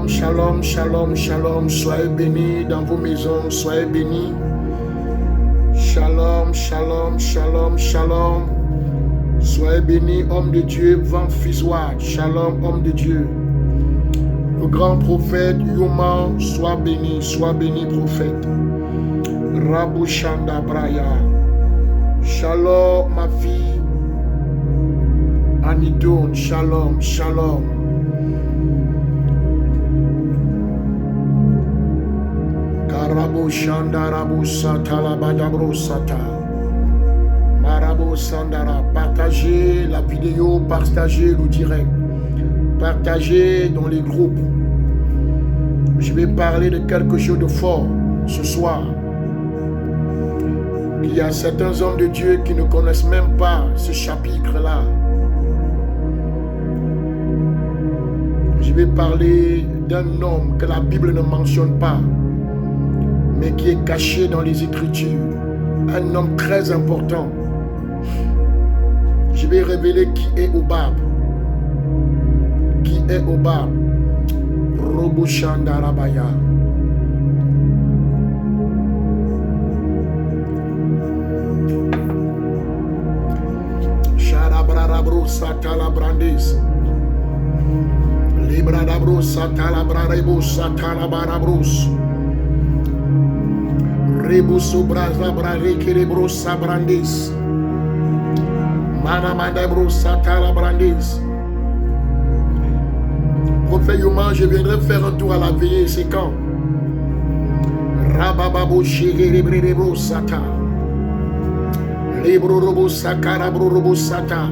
Shalom, shalom, shalom, shalom. Soyez bénis dans vos maisons, soyez bénis. Shalom, shalom, shalom, shalom. Soyez bénis, homme de Dieu, Van Fiswad. Shalom, homme de Dieu. Le grand prophète Yuma, sois béni, prophète. Rabu Shanda Braya. Shalom, ma fille. Anidon, shalom, shalom. Karabo Shanda Rabu Sata Labadabro Sata. Marabo Sandara. Partagez la vidéo, partagez le direct. Partagez dans les groupes. Je vais parler de quelque chose de fort ce soir. Il y a certains hommes de Dieu qui ne connaissent même pas ce chapitre-là. Je vais parler d'un homme que la Bible ne mentionne pas, mais qui est caché dans les Écritures. Un homme très important. Je vais révéler qui est Obab. Qui est Obab? Roboshandarabaya. Sharabrarabro satalabrandis. Libradabro satalabrarebo satalabarabros. Rebusobrazabrarekerebro sabrandis. Manamandebro satalabrandis. Prophète Yuma, je viendrai faire un tour à la veillée, c'est quand? Rabababo Shigerebro Sata. Libro Robo Sakarabro Robo Sata.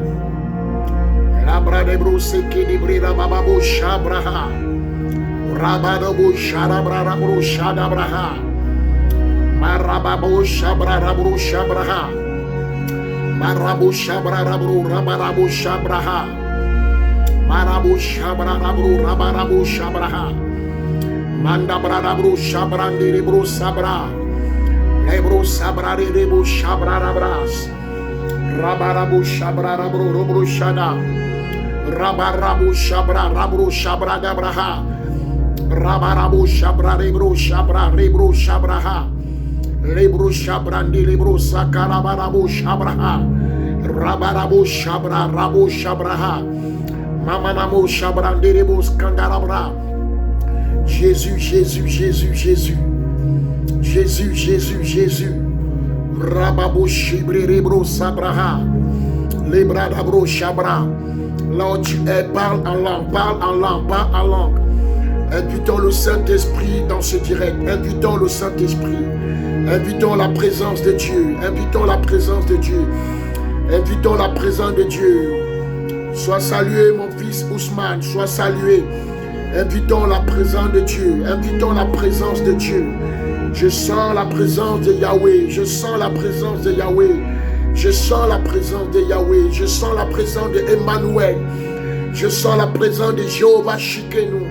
Labra de Broseke de Brababo Shabraha. Rababo Sharabrabro Shadabraha. Marababo Shabrabro Shabraha. Marabo Shabrabro Rabarabo Shabraha. Marabu Shabra Rabru Rabarabu Shabraha Mandabra Rabru Shabrandi Rebru Sabra Lebru Sabra Rebu Shabra Rabras Rabarabu Shabra Rabru Rubru Shada Rabarabu Shabra Rabru Shabra Dabraha Rabarabu Shabra Rebru Shabraha Lebru Shabrandi Lebru Sakarabarabu Shabraha Rabarabu Shabra Rabu Shabraha Mamanamo Shabranderebos Kandarabra. Jésus, Jésus, Jésus, Jésus. Jésus, Jésus, Jésus. Rababo Shibrerebro Sabraha. Lebradabro Shabra. Là où tu es, parle en langue, parle en langue, parle en langue. Invitons le Saint-Esprit dans ce direct. Invitons le Saint-Esprit. Invitons la présence de Dieu. Invitons la présence de Dieu. Invitons la présence de Dieu. Sois salué, mon fils Ousmane, sois salué. Invitons la présence de Dieu. Invitons la présence de Dieu. Je sens la présence de Yahweh. Je sens la présence de Yahweh. Je sens la présence de Yahweh. Je sens la présence de Emmanuel. Je sens la présence de Jéhovah Shikenu.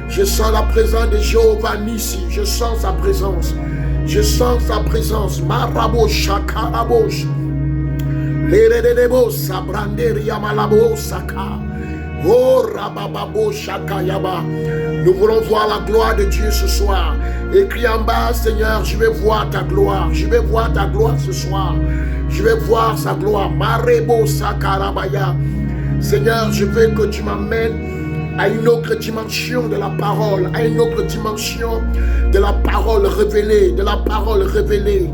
Je sens la présence de Jéhovah Nissi. Je sens sa présence. Je sens sa présence. Marabo Shakarabosh. Nous voulons voir la gloire de Dieu ce soir. Écris en bas, Seigneur, je vais voir ta gloire. Je vais voir ta gloire ce soir. Je vais voir sa gloire. Marebo Sakarabaya. Seigneur, je veux que tu m'amènes à une autre dimension de la parole, à une autre dimension de la parole révélée, de la parole révélée.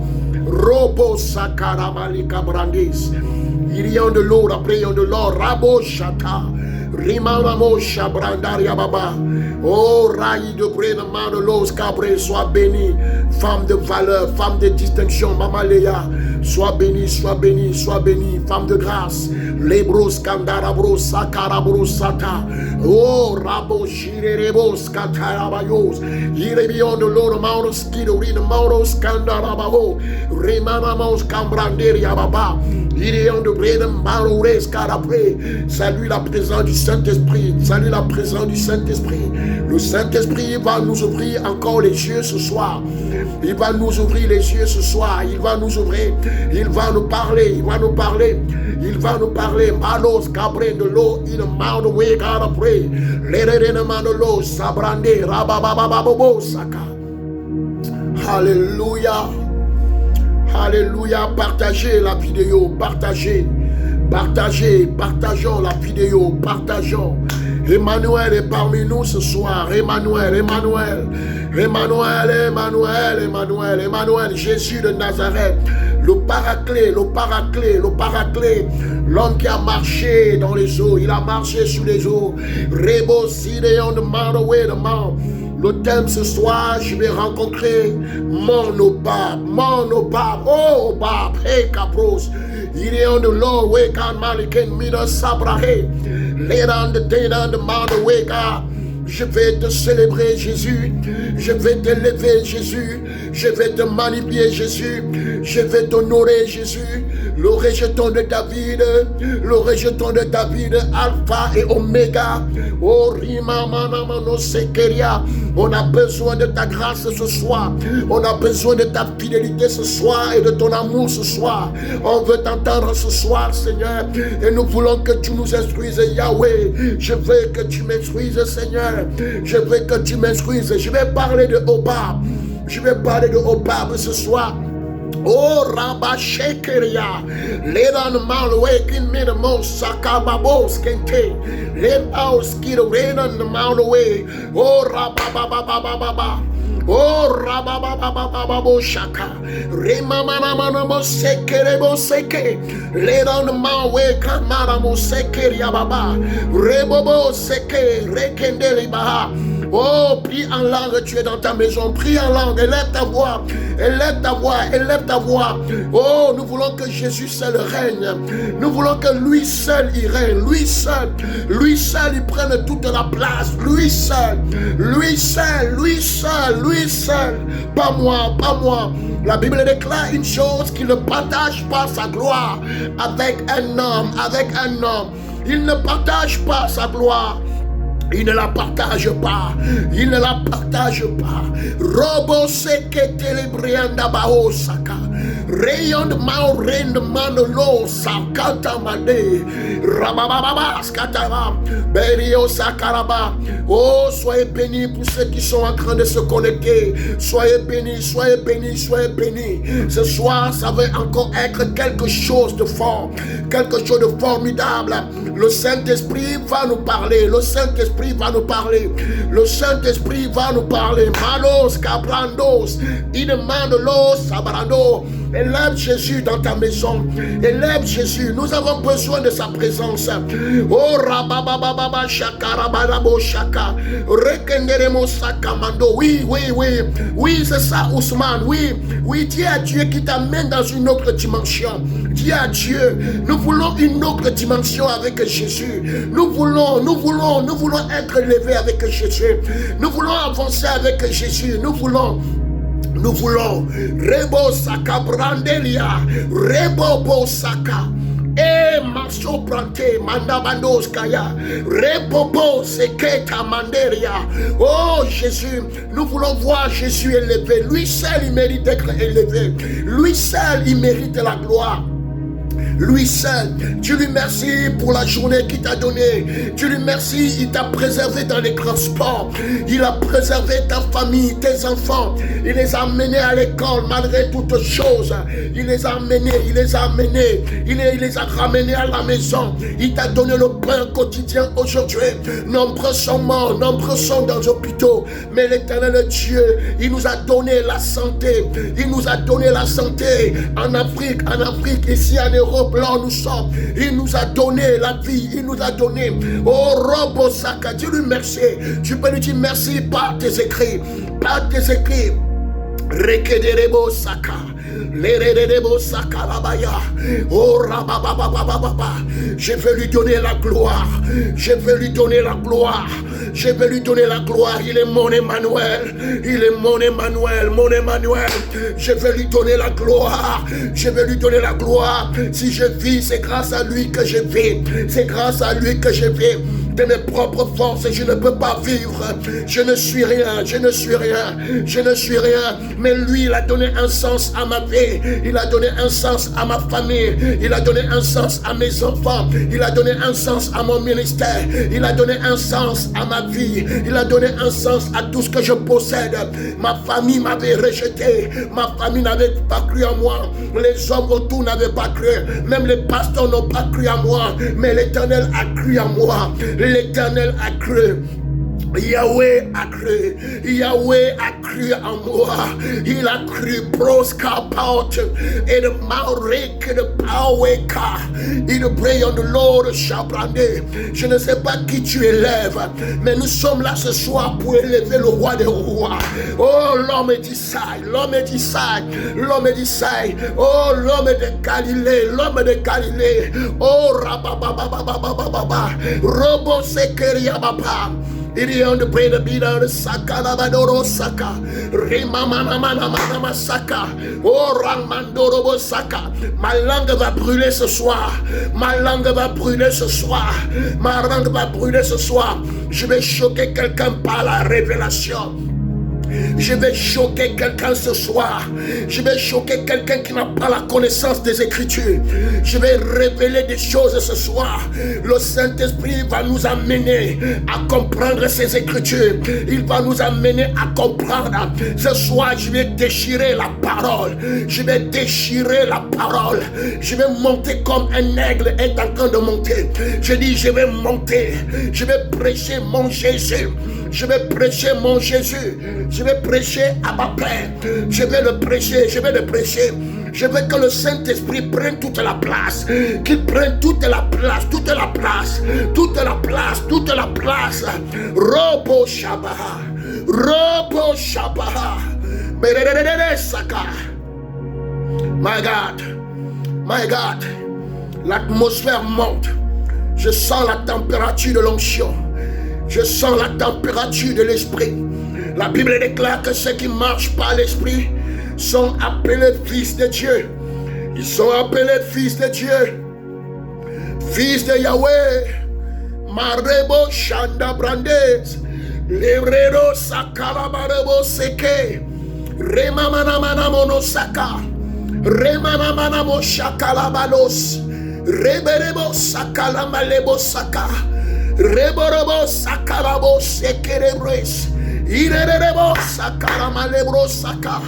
Robo Sakaramalika Brandis. Irion de l'eau, prions de l'or. Rabo Shaka. Rimamamo Shabrandaria Baba. Oh, Raï de Brénement de l'eau, Cabré, sois béni. Femme de valeur, femme de distinction, Mama Léa. Sois béni, sois béni, sois béni. Femme de grâce. Lebros Kandarabros Sakarabros Sata. Oh, Rabo Shirerebos Katarabayos. Irebion de l'eau, Mauros Kidorin, Mauros Kandarabao. Rimamamos Cambranderia Baba. Irion de Brénement, Maures Carabré. Salue la présence du Saint-Esprit. Salue la présence du Saint-Esprit. Le Saint-Esprit va nous ouvrir encore les yeux ce soir. Il va nous ouvrir les yeux ce soir. Il va nous ouvrir. Il va nous parler. Il va nous parler. Il va nous parler. Malos cabré de l'eau. In a mount away, gotta pray. Let it in a man of l'eau. Sabrande. Rababababobo saka. Alléluia. Alléluia. Partagez la vidéo. Partagez. Partagez. Partageons la vidéo. Partageons. Emmanuel est parmi nous ce soir. Emmanuel, Emmanuel. Emmanuel, Emmanuel, Emmanuel, Emmanuel, Jésus de Nazareth, le paraclet, le paraclet, le paraclet, l'homme qui a marché dans les eaux, il a marché sur les eaux. Rebo Sidéon de Mandaway de Man. Le thème ce soir, je vais rencontrer mon Obab, oh Obab, hey Capros. Il est on the Lord, wake on Malikin, Mida Sabrahe, laid on the day on the Mount wake up. Je vais te célébrer, Jésus. Je vais t'élever, Jésus. Je vais te magnifier, Jésus. Je vais t'honorer, Jésus. Le rejeton de David. Le rejeton de David. Alpha et Oméga. Oh, Rima, Manamano, Sekeria. On a besoin de ta grâce ce soir. On a besoin de ta fidélité ce soir et de ton amour ce soir. On veut t'entendre ce soir, Seigneur. Et nous voulons que tu nous instruises, Yahweh. Je veux que tu m'instruises, Seigneur. Je veux que tu m'instruises. Je vais parler de Obab. Je vais parler de Obab ce soir. Oh, Rabba Shekeria. Let on the mount awake in me the most Sakababos Kente. Let our skill rain on the mount away. Oh, Rabba Baba Baba Baba. Oh, Rabababababo Shaka. Remamanamanamo Sekerebo Seke. Let on the mount away, Kamaramo Sekeria Baba. Rebobo Seke. Rekendeli Baha. Oh, prie en langue, tu es dans ta maison, prie en langue, élève ta voix, élève ta voix, élève ta voix. Oh, nous voulons que Jésus seul règne, nous voulons que lui seul il règne, lui seul il prenne toute la place, lui seul, lui seul, lui seul, lui seul, pas moi, pas moi. La Bible déclare une chose, qu'il ne partage pas sa gloire avec un homme, il ne partage pas sa gloire. Il ne la partage pas. Il ne la partage pas. Robo seke telebrianda bao saka. Rayon de mao rain de manolo sakata made. Rabababa skatara. Berio sakaraba. Oh, soyez bénis pour ceux qui sont en train de se connecter. Soyez bénis, soyez bénis, soyez bénis. Ce soir, ça va encore être quelque chose de fort. Quelque chose de formidable. Le Saint-Esprit va nous parler. Le Saint-Esprit va nous parler. Le Saint-Esprit va nous parler. Malos, Cabrandos, Inemandolos, Sabrando. Élève Jésus dans ta maison. Élève Jésus. Nous avons besoin de sa présence. Oh, Rababababa, Shaka, Rabarabo, Shaka. Rekenderemo, Sakamando. Oui, oui, oui. Oui, c'est ça, Ousmane. Oui, oui, dis à Dieu qui t'amène dans une autre dimension. Dis à Dieu, nous voulons une autre dimension avec Jésus. Nous voulons être élevés avec Jésus. Nous voulons avancer avec Jésus. Nous voulons Rebo Saka Brandelia, Rebo Bo Saka. Eh, Maso Prante, Mandabandos Kaya, Rebobo Seketa Manderia. Oh Jésus, nous voulons voir Jésus élevé. Lui seul, il mérite d'être élevé. Lui seul, il mérite la gloire. Lui seul, Dieu lui merci pour la journée qu'il t'a donnée. Dieu lui merci, il t'a préservé dans les transports. Il a préservé ta famille, tes enfants. Il les a menés à l'école malgré toutes choses. Il les a menés, il les a ramenés à la maison. Il t'a donné le pain quotidien aujourd'hui. Nombreux sont morts, nombreux sont dans les hôpitaux. Mais l'Éternel Dieu, il nous a donné la santé. Il nous a donné la santé en Afrique, ici en Europe. Là où nous sommes, il nous a donné la vie, il nous a donné. Oh, Robo Saka, Dieu lui merci. Tu peux lui dire merci par tes écrits, par tes écrits. Rekedebo Saka, Lerebo Saka Labaya. Oh, Rabababababa. Je vais lui donner la gloire. Je vais lui donner la gloire. Je vais lui donner la gloire. Il est mon Emmanuel. Il est mon Emmanuel, mon Emmanuel. Je vais lui donner la gloire. Je vais lui donner la gloire. Si je vis, c'est grâce à lui que je vis. C'est grâce à lui que je vis. de mes propres forces, je ne peux pas vivre. Je ne suis rien, je ne suis rien, je ne suis rien. Mais lui, il a donné un sens à ma vie. Il a donné un sens à ma famille. Il a donné un sens à mes enfants. Il a donné un sens à mon ministère. Il a donné un sens à ma vie. Il a donné un sens à tout ce que je possède. Ma famille m'avait rejeté. Ma famille n'avait pas cru en moi. Les hommes autour n'avaient pas cru. Même les pasteurs n'ont pas cru en moi. Mais l'Éternel a cru en moi. L'Éternel a cru. Yahweh a cru. Yahweh a cru en moi. Il a cru. Proskapaut. Et le Maurek, le Paweka. Il pray on the Lord shall brande. Je ne sais pas qui tu élèves, mais nous sommes là ce soir pour élever le roi des rois. Oh, l'homme d'Isaïe, l'homme d'Isaïe, l'homme d'Isaïe. Oh, l'homme de Galilée, l'homme de Galilée. Oh, Rabababababababa. Robo Sekeria Baba. Il est on the brain of the Saka, Labadoro Saka, Rimamanamanamana Saka, oh Ramandoro Saka. Ma langue va brûler ce soir. Ma langue va brûler ce soir. Ma langue va brûler ce soir. Je vais choquer quelqu'un par la révélation. Je vais choquer quelqu'un ce soir. Je vais choquer quelqu'un qui n'a pas la connaissance des Écritures. Je vais révéler des choses ce soir. Le Saint-Esprit va nous amener à comprendre ces Écritures. Il va nous amener à comprendre. Ce soir, je vais déchirer la parole. Je vais déchirer la parole. Je vais monter comme un aigle est en train de monter. Je dis, je vais monter. Je vais prêcher mon Jésus. Je vais prêcher mon Jésus. Je vais prêcher à ma Père. Je vais le prêcher. Je vais le prêcher. Je veux que le Saint-Esprit prenne toute la place. Qu'il prenne toute la place. Toute la place. Toute la place. Toute la place. Robo Shabaha. Robo Shabaha. Saka. My God. My God. L'atmosphère monte. Je sens la température de l'onction. Je sens la température de l'esprit. La Bible déclare que ceux qui marchent par l'esprit sont appelés fils de Dieu. Ils sont appelés fils de Dieu. Fils de Yahweh. Marebo Shanda Brandes. Lebrero Sakalabarebo Seke. Remamana Mono Saka. Remamana Moshakalabalos. Reberebo Sakalamalebo Saka. Reborobo sakarabo sekerebres. Irerebo sakaramalebro saka.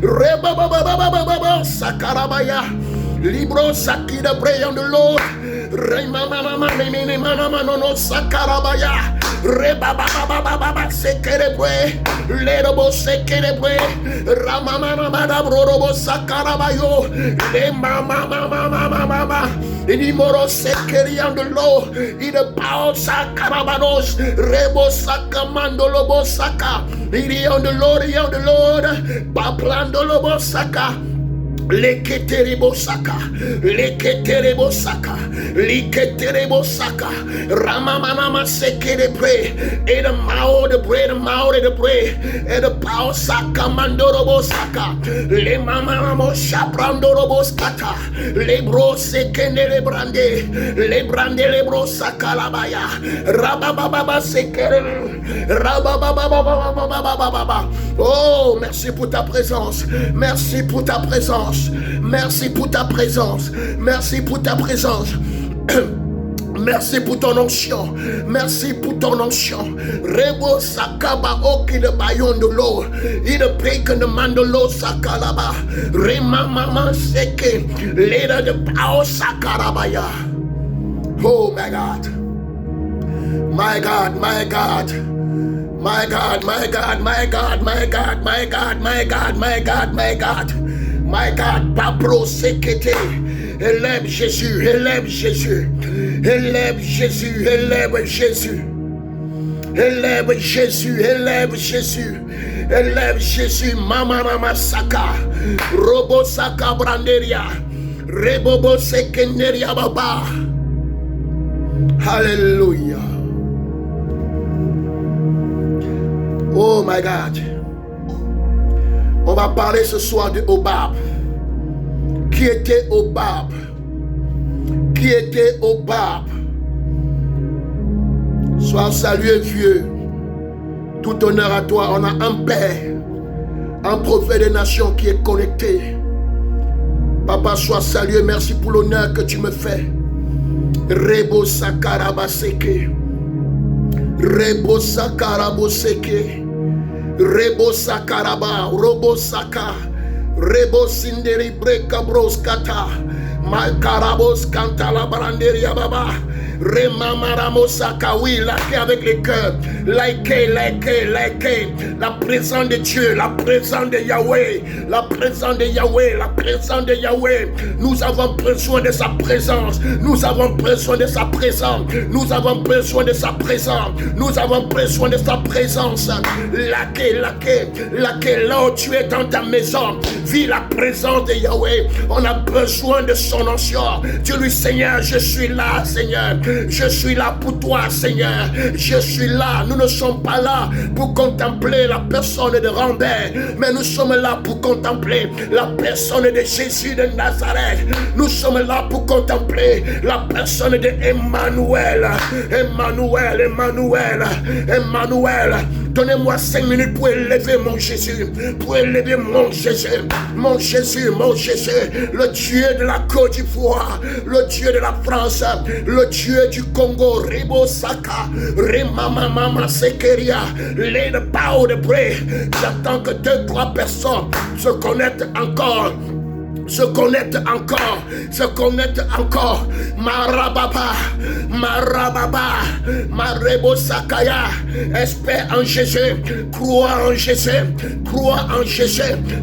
Rebababababababa sakarabaya. Libro sakida pray on the Lord. Remamamamamamamamamano sakarabaya. Rebabababababa sekerebre. Lerebo sekerebre. Ramamamamamabrobo sakarabayo. Remamamamamamama. Inimoro sekeri on the Lord. In the power sakarabanos. Rebo sakamando lobo saka. Iri on the Lord, on the Lord. Paplando lobo saka. Leketerebo saka, leketerebo saka, leketerebo saka. Ramamama sekere pray. Et the mouth de pray, the mouth de pray. Et the power saka mandorobo saka. Le mamamo shaprandorobo skata. Le bro sekene le brande. Le brande le bro saka labaya. Rabababa sekere. Rabababa. Oh, merci pour ta présence. Merci pour ta présence. Merci pour ta présence. Merci pour ta présence. Merci pour ton onction. Merci pour ton onction. Rebo sakaba oki de bayon de l'eau. Il de bacon de mandolo sakalaba. Rema mama seke. Leader de pao sakarabaya. Oh my God. My God, my God. My God, my God, my God, my God, my God, my God, my God, my God. My God, Pablo Sekete. Élève Jésus, élève Jésus. Élève Jésus, élève Jésus. Élève Jésus, élève Jésus. Élève Jésus, Mama Saka. Robo Saka Branderia. Rebobo Sekenderia Baba. Hallelujah. Oh my God. On va parler ce soir de Obab. Qui était Obab? Qui était Obab? Sois salué, vieux. Tout honneur à toi. On a un père, un prophète des nations qui est connecté. Papa, sois salué. Merci pour l'honneur que tu me fais. Rebo sakarabaseke. Rebo sakaraboseke. Rebo sakaraba. Robo saka. Rebo sinderi breka broskata. Malkarabos kantala branderia baba. Remamaramo-saka, oui, laquer avec les cœurs. Laquer. La présence de Dieu, la présence de Yahweh, la présence de Yahweh, la présence de Yahweh. Nous avons besoin de sa présence. Nous avons besoin de sa présence. Nous avons besoin de sa présence. Nous avons besoin de sa présence. Laquer, là où tu es dans ta maison. Vis la présence de Yahweh. On a besoin de son onction. Dis-lui, Seigneur, je suis là, Seigneur. Je suis là pour toi, Seigneur. Je suis là. Nous ne sommes pas là pour contempler la personne de Rambert, mais nous sommes là pour contempler la personne de Jésus de Nazareth. Nous sommes là pour contempler la personne de Emmanuel. Donnez-moi 5 minutes pour élever mon Jésus. Pour élever mon Jésus. Mon Jésus, mon Jésus. Le Dieu de la Côte d'Ivoire. Le Dieu de la France. Le Dieu du Congo. Ribo Saka. Remamamama Sekeria. Lay the power de pray. J'attends que 2-3 personnes se connectent encore. Se connecte encore. Marababa, Marebo Sakaya. Espère en Jésus, crois en Jésus.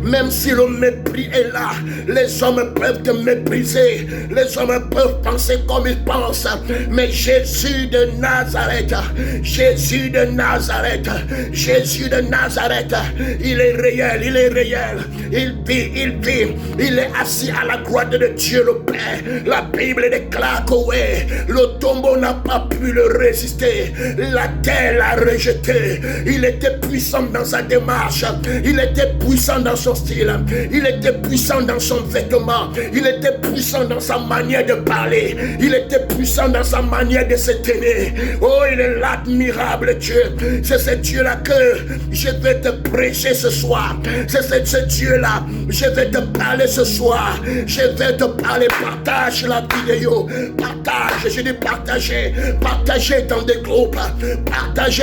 Même si le mépris est là, les hommes peuvent te mépriser, les hommes peuvent penser comme ils pensent, mais Jésus de Nazareth, il est réel, il vit, il est assis à la droite de Dieu le Père. La Bible déclare que ouais, le tombeau n'a pas pu le résister. La terre l'a rejeté. Il était puissant dans sa démarche. Il était puissant dans son style. Il était puissant dans son vêtement. Il était puissant dans sa manière de parler. Il était puissant dans sa manière de se tenir. Oh, il est l'admirable Dieu. C'est ce Dieu-là que je vais te prêcher ce soir. C'est ce Dieu-là. Je vais te parler ce soir. Je vais te parler. Partage la vidéo. Partage. Je dis partager. Partagez dans des groupes. Partagez.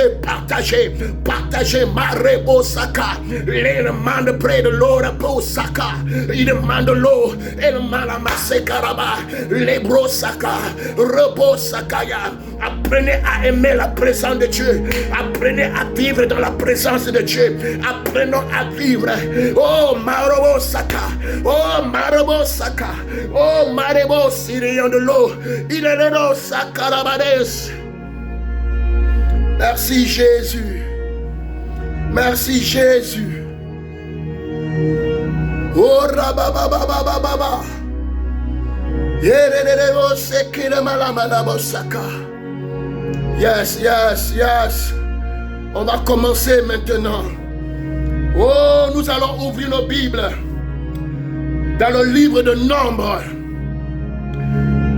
Marebo Saka. Il demande près de l'eau. Rebo Saka. Il demande l'eau. Il demande à Masekaraba. Lebro Saka. Rebo Sakaya. Apprenez à aimer la présence de Dieu. Apprenez à vivre dans la présence de Dieu. Apprenons à vivre. Oh, Marebo Saka. Oh, Marebo Saka. Oh, Marebo Sirion de l'eau. Il est le nom Sakarabades. Merci Jésus. Merci Jésus. Oh, Rababababababa. Yerelebo Sekire Malamalabo Saka. Yes. On va commencer maintenant. Oh, nous allons ouvrir nos Bibles dans le livre de Nombre.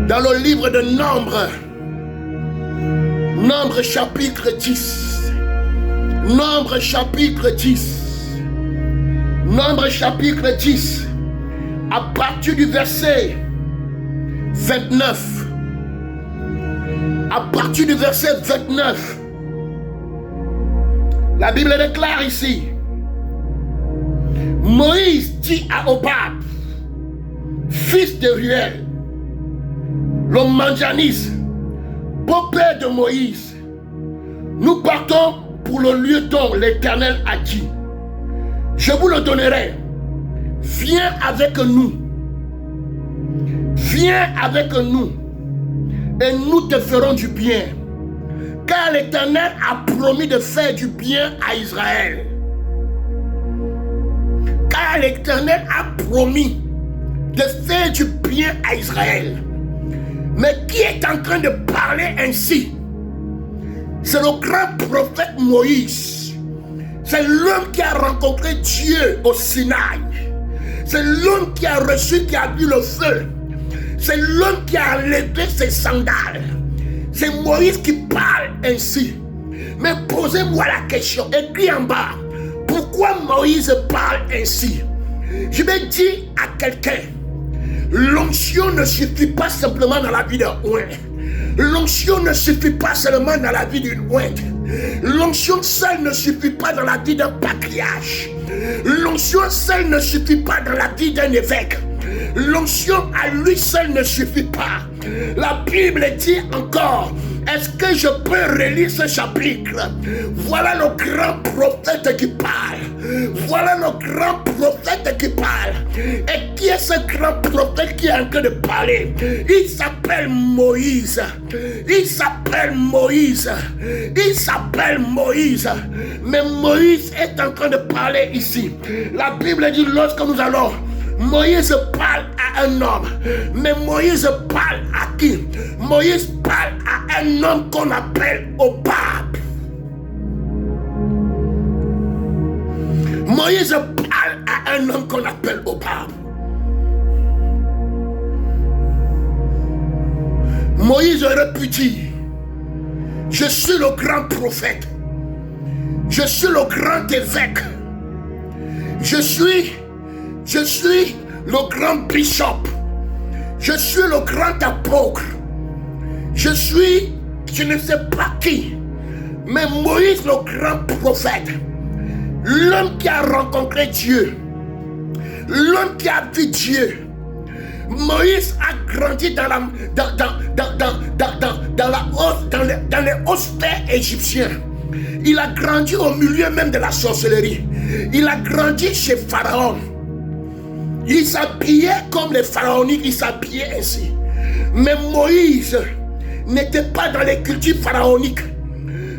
Dans le livre de Nombre. Nombre chapitre 10. Nombre chapitre 10. Nombre chapitre 10. À partir du verset 29. À partir du verset 29. La Bible déclare ici. Moïse dit à Hobab, fils de Ruel, le Manjanis, beau-père de Moïse, nous partons pour le lieu dont l'Éternel a dit, je vous le donnerai, viens avec nous, et nous te ferons du bien, car l'Éternel a promis de faire du bien à Israël. Car l'Éternel a promis de faire du bien à Israël. Mais qui est en train de parler ainsi? C'est le grand prophète Moïse. C'est l'homme qui a rencontré Dieu au Sinaï. C'est l'homme qui a reçu, qui a vu le feu. C'est l'homme qui a levé ses sandales. C'est Moïse qui parle. ainsi. Mais posez-moi la question, écrit en bas, pourquoi Moïse parle ainsi? Je vais dire à quelqu'un, l'onction ne suffit pas simplement dans la vie d'un oint. L'onction ne suffit pas seulement dans la vie d'une ointe. L'onction seule ne suffit pas dans la vie d'un patriarche. L'onction seule ne suffit pas dans la vie d'un évêque. L'onction à lui seul ne suffit pas. La Bible dit encore, est-ce que je peux relire ce chapitre? Voilà le grand prophète qui parle. Voilà le grand prophète qui parle. Et qui est ce grand prophète qui est en train de parler? Il s'appelle Moïse. Il s'appelle Moïse. Il s'appelle Moïse. Mais Moïse est en train de parler ici. La Bible dit, lorsque nous allons, Moïse parle à un homme. Mais Moïse parle à qui? Moïse parle à un homme qu'on appelle Hobab. Moïse parle à un homme qu'on appelle Hobab. Moïse aurait pu dire, je suis le grand prophète. Je suis le grand évêque. Je suis le grand bishop. Je suis le grand apôtre. Je ne sais pas qui. Mais Moïse, le grand prophète, l'homme qui a rencontré Dieu, l'homme qui a vu Dieu. Moïse a grandi dans les austères égyptiens. Il a grandi au milieu même de la sorcellerie. Il a grandi chez Pharaon. Il s'habillait comme les pharaoniques, il s'habillait ainsi. Mais Moïse n'était pas dans les cultures pharaoniques.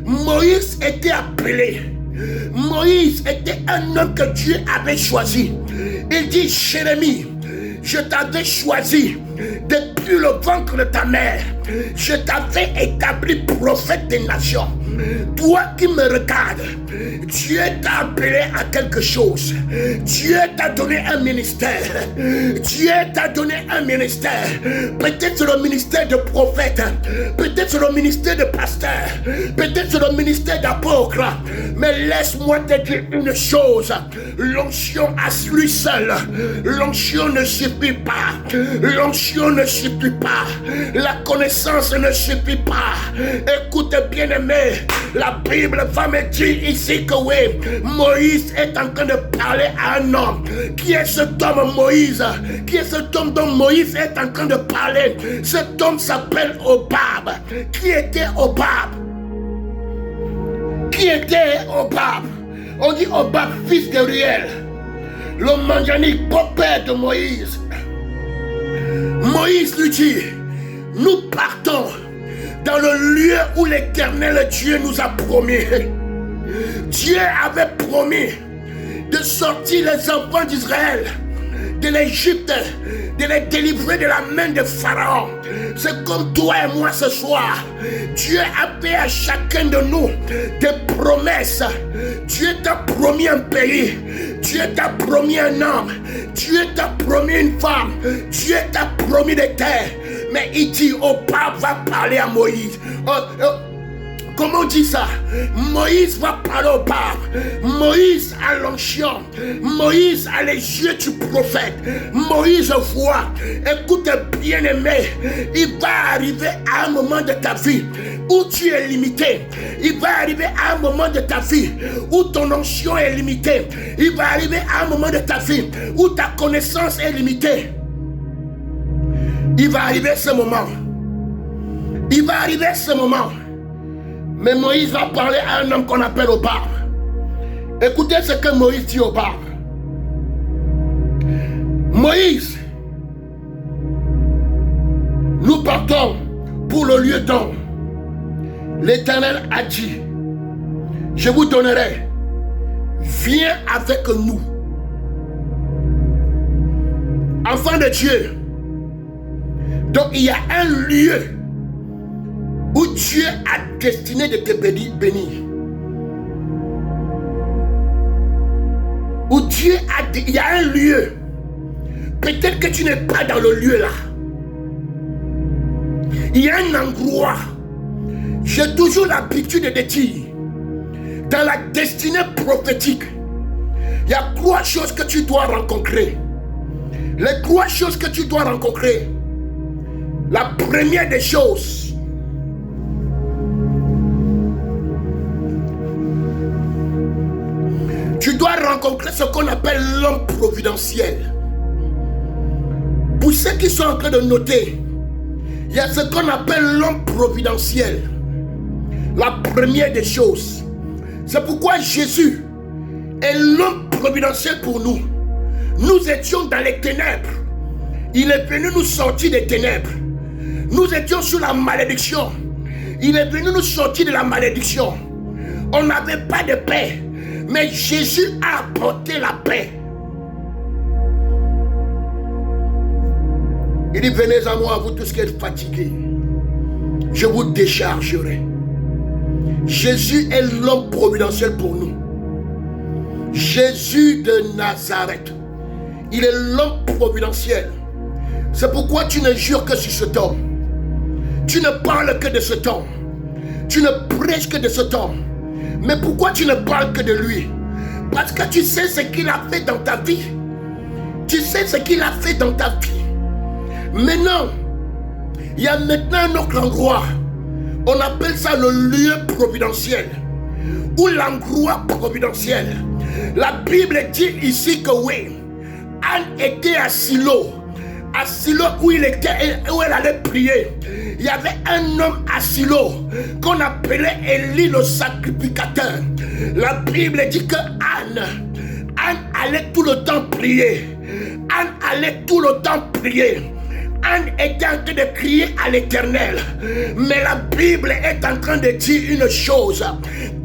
Moïse était appelé. Moïse était un homme que Dieu avait choisi. Il dit, Jérémie, je t'avais choisi depuis le ventre de ta mère. Je t'avais établi prophète des nations. Toi qui me regardes, Dieu t'a appelé à quelque chose. Dieu t'a donné un ministère. Dieu t'a donné un ministère. Peut-être c'est le ministère de prophète. Peut-être c'est le ministère de pasteur. Peut-être c'est le ministère d'apôtre. Mais laisse-moi te dire une chose. L'onction à lui seul. L'onction ne suffit pas. L'onction ne suffit pas. La connaissance ne suffit pas. Écoute bien aimé. La Bible va me dire ici que oui, Moïse est en train de parler à un homme. Qui est cet homme Moïse? Qui est cet homme dont Moïse est en train de parler? Cet homme s'appelle Hobab. Qui était Hobab? Qui était Hobab? On dit Hobab, fils de Ruel, le mandianique, beau-père de Moïse. Moïse lui dit, nous partons dans le lieu où l'Éternel Dieu nous a promis. Dieu avait promis de sortir les enfants d'Israël de l'Égypte, de les délivrer de la main de Pharaon. C'est comme toi et moi ce soir. Dieu a fait à chacun de nous des promesses. Dieu t'a promis un pays. Dieu t'a promis un homme. Dieu t'a promis une femme. Dieu t'a promis des terres. Mais il dit, Hobab va parler à Moïse. Comment on dit ça? Moïse va parler au Hobab. Moïse a l'onction. Moïse a les yeux du prophète. Moïse voit. Écoute bien aimé, il va arriver à un moment de ta vie où tu es limité. Il va arriver à un moment de ta vie où ton onction est limitée. Il va arriver à un moment de ta vie où ta connaissance est limitée. Il va arriver ce moment. Il va arriver ce moment. Mais Moïse va parler à un homme qu'on appelle Hobab. Écoutez ce que Moïse dit au Hobab. Moïse, nous partons pour le lieu dont l'Éternel a dit, je vous donnerai, viens avec nous. Enfant de Dieu, donc il y a un lieu où Dieu a destiné de te bénir. Où Dieu a dit, il y a un lieu. Peut-être que tu n'es pas dans le lieu là. Il y a un endroit. J'ai toujours l'habitude de dire, dans la destinée prophétique, il y a 3 choses que tu dois rencontrer. Les 3 choses que tu dois rencontrer. La première des choses, tu dois rencontrer ce qu'on appelle l'homme providentiel. Pour ceux qui sont en train de noter, il y a ce qu'on appelle l'homme providentiel. La première des choses. C'est pourquoi Jésus est l'homme providentiel pour nous. Nous étions dans les ténèbres. Il est venu nous sortir des ténèbres. Nous étions sous la malédiction. Il est venu nous sortir de la malédiction. On n'avait pas de paix. Mais Jésus a apporté la paix. Il dit, venez à moi, vous tous qui êtes fatigués. Je vous déchargerai. Jésus est l'homme providentiel pour nous. Jésus de Nazareth. Il est l'homme providentiel. C'est pourquoi tu ne jures que sur cet homme. Tu ne parles que de cet homme. Tu ne prêches que de cet homme. Mais pourquoi tu ne parles que de lui? Parce que tu sais ce qu'il a fait dans ta vie. Tu sais ce qu'il a fait dans ta vie. Maintenant, il y a maintenant un autre endroit. On appelle ça le lieu providentiel. Ou l'endroit providentiel. La Bible dit ici que oui, Anne était à Silo. À Silo où elle allait prier. Il y avait un homme à Silo qu'on appelait Élie le sacrificateur. La Bible dit que Anne allait tout le temps prier. Anne allait tout le temps prier. Anne était en train de crier à l'Éternel. Mais la Bible est en train de dire une chose.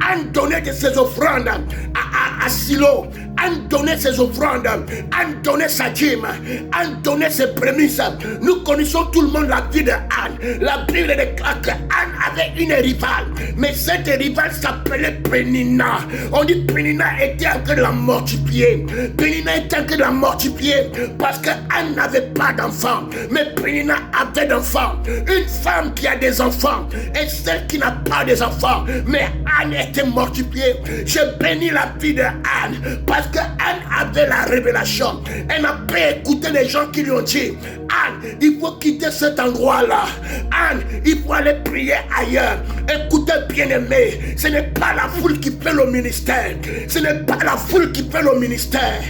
Anne donnait de ses offrandes à Silo. Anne donnait ses offrandes. Anne donnait sa dîme. Anne donnait ses prémices. Nous connaissons tout le monde la vie de Anne. La Bible déclare que Anne avait une rivale. Mais cette rivale s'appelait Pénina. On dit Pénina était en train de la mortifier. Pénina était en train de la mortifier parce que Anne n'avait pas d'enfant. Mais Pénina avait d'enfants. Une femme qui a des enfants et celle qui n'a pas des enfants. Mais Anne était mortifiée. Je bénis la vie de Anne parce que Anne avait la révélation. Elle n'a pas écouté les gens qui lui ont dit, Anne, il faut quitter cet endroit-là. Anne, il faut aller prier ailleurs. Écoutez, bien-aimé, ce n'est pas la foule qui fait le ministère. Ce n'est pas la foule qui fait le ministère.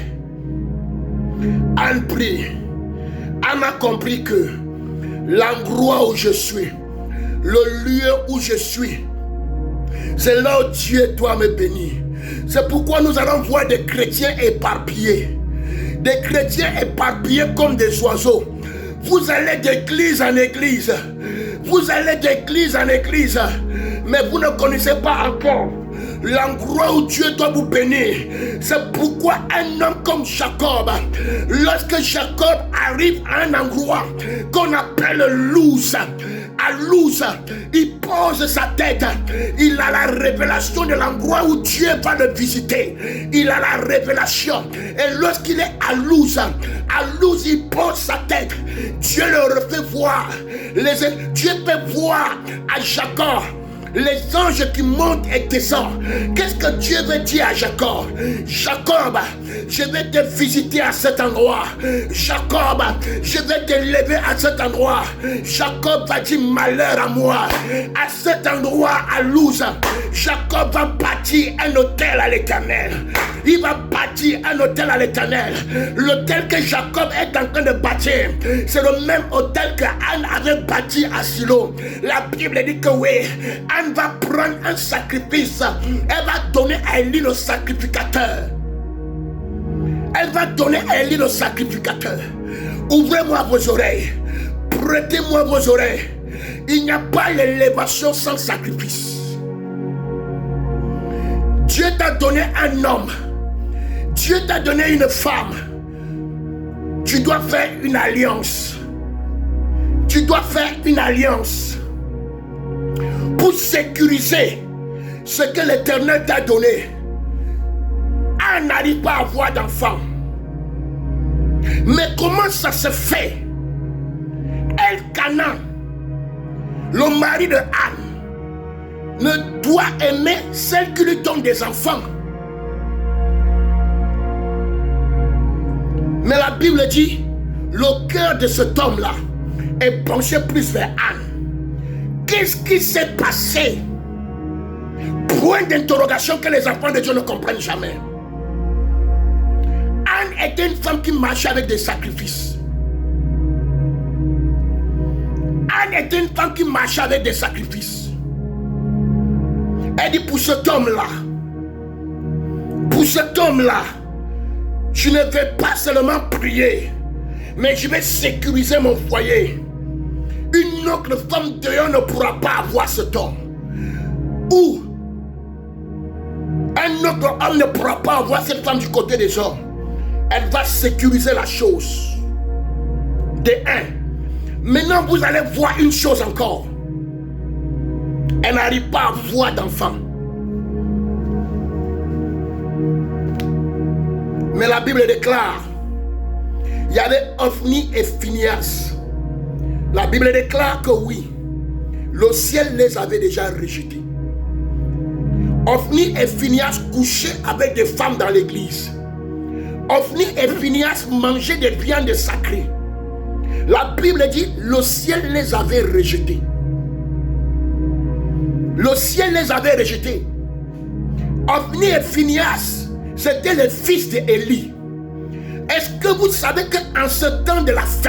Anne prie. Anne a compris que l'endroit où je suis, le lieu où je suis, c'est là où Dieu doit me bénir. C'est pourquoi nous allons voir des chrétiens éparpillés. Des chrétiens éparpillés comme des oiseaux. Vous allez d'église en église. Vous allez d'église en église. Mais vous ne connaissez pas encore l'endroit où Dieu doit vous bénir. C'est pourquoi un homme comme Jacob, lorsque Jacob arrive à un endroit qu'on appelle Luz, à Luz, il pose sa tête. Il a la révélation de l'endroit où Dieu va le visiter. Il a la révélation. Et lorsqu'il est à Luz, il pose sa tête. Dieu le refait voir. Dieu fait voir à Jacob les anges qui montent et descendent. Qu'est-ce que Dieu veut dire à Jacob? Jacob, je vais te visiter à cet endroit. Jacob, je vais te lever à cet endroit. Jacob va dire malheur à moi. À cet endroit, à Luz, Jacob va bâtir un hôtel à l'Éternel. Il va bâtir un hôtel à l'Éternel. L'hôtel que Jacob est en train de bâtir, c'est le même hôtel que Anne avait bâti à Silo. La Bible dit que oui, Anne va prendre un sacrifice. Elle va donner à Élie le sacrificateur. Elle va donner à Élie le sacrificateur. Ouvrez-moi vos oreilles. Prêtez-moi vos oreilles. Il n'y a pas l'élévation sans sacrifice. Dieu t'a donné un homme. Dieu t'a donné une femme. Tu dois faire une alliance. Tu dois faire une alliance pour sécuriser ce que l'Éternel t'a donné. Anne n'arrive pas à avoir d'enfant. Mais comment ça se fait? Elkana, le mari de Anne, ne doit aimer celle qui lui donne des enfants. Mais la Bible dit, le cœur de cet homme-là est penché plus vers Anne. Qu'est-ce qui s'est passé? Point d'interrogation que les enfants de Dieu ne comprennent jamais. Anne était une femme qui marchait avec des sacrifices. Anne était une femme qui marchait avec des sacrifices. Elle dit, pour cet homme-là, je ne vais pas seulement prier, mais je vais sécuriser mon foyer. Une autre femme d'ailleurs ne pourra pas avoir cet homme. Ou un autre homme ne pourra pas avoir cette femme du côté des hommes. Elle va sécuriser la chose. De un. Maintenant, vous allez voir une chose encore. Elle n'arrive pas à avoir d'enfant. Mais la Bible déclare, il y avait Ophni et Phineas. La Bible déclare que oui, le ciel les avait déjà rejetés. Ophni et Phineas couchaient avec des femmes dans l'église. Ophni et Phineas mangeaient des viandes sacrées. La Bible dit, le ciel les avait rejetés. Le ciel les avait rejetés. Ophni et Phineas, c'était les fils d'Élie. Est-ce que vous savez qu'en ce temps de la fête,